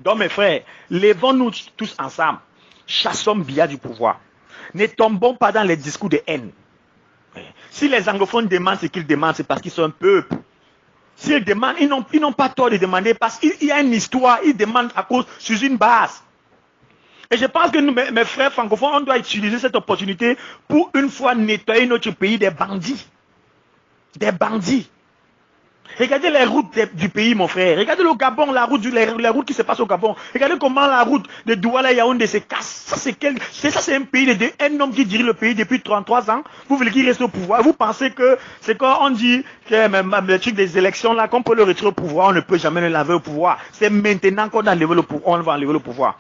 Donc mes frères, levons-nous tous ensemble. Chassons Biya du pouvoir. Ne tombons pas dans les discours de haine. Si les anglophones demandent ce qu'ils demandent, c'est parce qu'ils sont un peuple. S'ils demandent, ils n'ont pas tort de demander parce qu'il y a une histoire, ils demandent à cause sur une base. Et je pense que nous, mes frères francophones, on doit utiliser cette opportunité pour une fois nettoyer notre pays des bandits. Des bandits. Regardez les routes du pays, mon frère. Regardez le Gabon, les routes qui se passent au Gabon. Regardez comment la route de Douala Yaoundé se casse. Ça, c'est un pays, un homme qui dirige le pays depuis 33 ans. Vous voulez qu'il reste au pouvoir. Vous pensez que c'est quand on dit que même le truc des élections, là, qu'on peut le retirer au pouvoir, on ne peut jamais le laver au pouvoir. C'est maintenant qu'on a enlevé le pouvoir, on va enlever le pouvoir.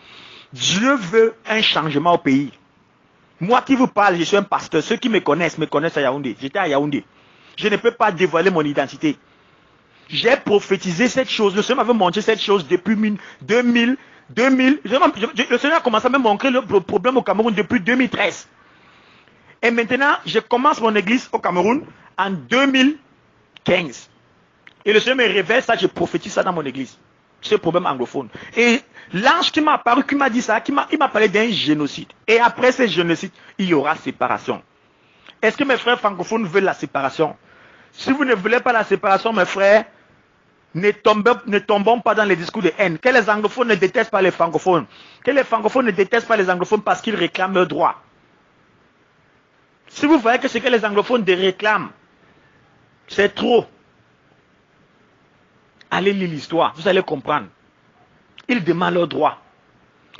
Dieu veut un changement au pays. Moi qui vous parle, je suis un pasteur. Ceux qui me connaissent à Yaoundé. J'étais à Yaoundé. Je ne peux pas dévoiler mon identité. J'ai prophétisé cette chose. Le Seigneur m'avait montré cette chose depuis 2000. Le Seigneur a commencé à me montrer le problème au Cameroun depuis 2013. Et maintenant, je commence mon église au Cameroun en 2015. Et le Seigneur me révèle ça, je prophétise ça dans mon église. Ce problème anglophone. Et l'ange qui m'a apparu, qui m'a dit ça, il m'a parlé d'un génocide. Et après ce génocide, il y aura séparation. Est-ce que mes frères francophones veulent la séparation? Si vous ne voulez pas la séparation, mes frères, ne tombons pas dans les discours de haine. Que les anglophones ne détestent pas les francophones. Que les francophones ne détestent pas les anglophones parce qu'ils réclament leurs droits. Si vous voyez que ce que les anglophones réclament, c'est trop, allez lire l'histoire, vous allez comprendre. Ils demandent leurs droits.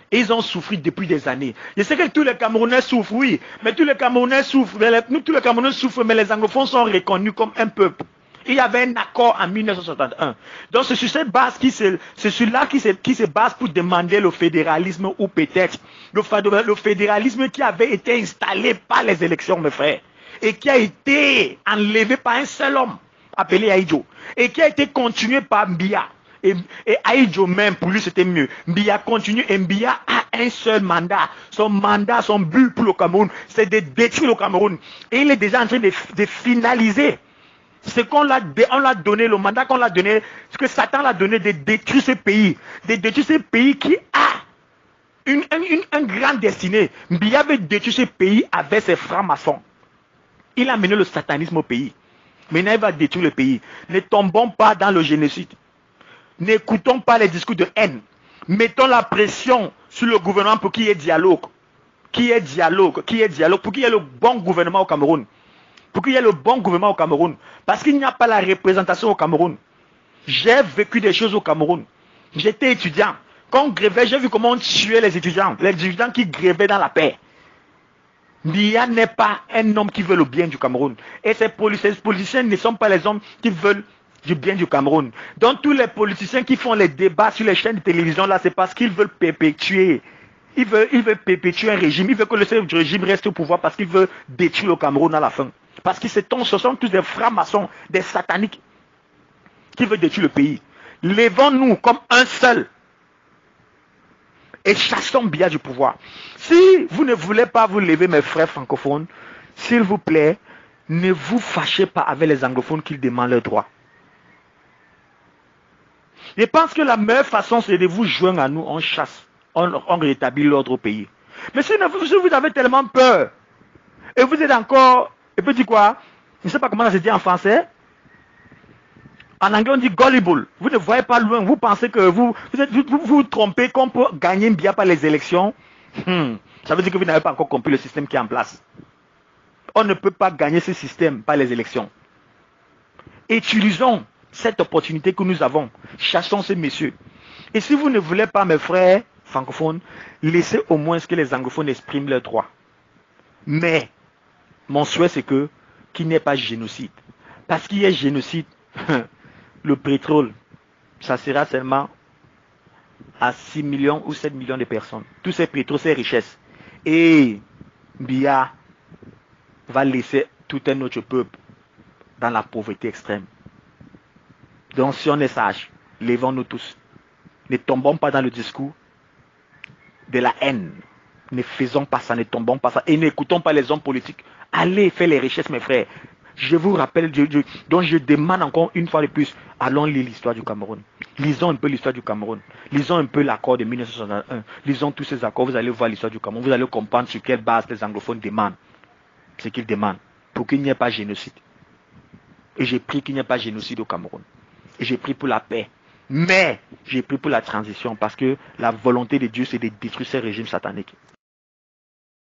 Et ils ont souffert depuis des années. Je sais que tous les Camerounais souffrent, oui. Mais tous les Camerounais souffrent. Tous les Camerounais souffrent, mais les anglophones sont reconnus comme un peuple. Il y avait un accord en 1961. Donc c'est sur cette base qui se base pour demander le fédéralisme ou peut-être le fédéralisme qui avait été installé par les élections, mes frères. Et qui a été enlevé par un seul homme appelé Aïdjo. Et qui a été continué par Biya. Et Aïdjo même, pour lui c'était mieux. Biya continue et Biya a un seul mandat. Son mandat, son but pour le Cameroun, c'est de détruire le Cameroun. Et il est déjà en train de finaliser ce qu'on l'a donné, le mandat qu'on l'a donné, ce que Satan l'a donné de détruire ce pays. De détruire ce pays qui a une grande destinée. Biya veut détruire ce pays avec ses francs-maçons. Il a mené le satanisme au pays. Maintenant il va détruire le pays. Ne tombons pas dans le génocide. N'écoutons pas les discours de haine. Mettons la pression sur le gouvernement pour qu'il y ait dialogue. Pour qu'il y ait le bon gouvernement au Cameroun. Pour qu'il y ait le bon gouvernement au Cameroun. Parce qu'il n'y a pas la représentation au Cameroun. J'ai vécu des choses au Cameroun. J'étais étudiant. Quand on grévait, j'ai vu comment on tuait les étudiants. Les étudiants qui grévaient dans la paix. Biya n'est pas un homme qui veut le bien du Cameroun. Et ces politiciens ne sont pas les hommes qui veulent du bien du Cameroun. Donc tous les politiciens qui font les débats sur les chaînes de télévision là, c'est parce qu'ils veulent perpétuer. Ils veulent perpétuer un régime. Ils veulent que le régime reste au pouvoir parce qu'ils veulent détruire le Cameroun à la fin. Parce que ce sont tous des francs-maçons, des sataniques qui veulent détruire le pays. Levons-nous comme un seul et chassons Biya du pouvoir. Si vous ne voulez pas vous lever, mes frères francophones, s'il vous plaît, ne vous fâchez pas avec les anglophones qui demandent leurs droits. Je pense que la meilleure façon, c'est de vous joindre à nous, on chasse, on rétablit l'ordre au pays. Mais si vous avez tellement peur, et vous êtes encore, et puis dire quoi, je ne sais pas comment ça se dit en français, en anglais on dit gullible, vous ne voyez pas loin, vous pensez que vous trompez qu'on peut gagner bien par les élections, ça veut dire que vous n'avez pas encore compris le système qui est en place. On ne peut pas gagner ce système par les élections. Utilisons cette opportunité que nous avons. Chassons ces messieurs. Et si vous ne voulez pas, mes frères francophones, laissez au moins que les anglophones expriment leurs droits. Mais, mon souhait c'est qu'il n'y ait pas de génocide. Parce qu'il y a génocide, le pétrole, ça sera seulement à 6 millions ou 7 millions de personnes. Tous ces pétroles, ces richesses. Et Biya va laisser tout un autre peuple dans la pauvreté extrême. Donc si on est sage, levons-nous tous. Ne tombons pas dans le discours de la haine. Ne faisons pas ça, ne tombons pas ça. Et n'écoutons pas les hommes politiques. Allez faire les richesses, mes frères. Je vous rappelle, donc je demande encore une fois de plus, allons lire l'histoire du Cameroun. Lisons un peu l'histoire du Cameroun. Lisons un peu l'accord de 1961. Lisons tous ces accords. Vous allez voir l'histoire du Cameroun. Vous allez comprendre sur quelle base les anglophones demandent. Ce qu'ils demandent. Pour qu'il n'y ait pas de génocide. Et j'ai pris qu'il n'y ait pas de génocide au Cameroun. Et j'ai pris pour la paix. Mais j'ai pris pour la transition parce que la volonté de Dieu, c'est de détruire ces régimes sataniques.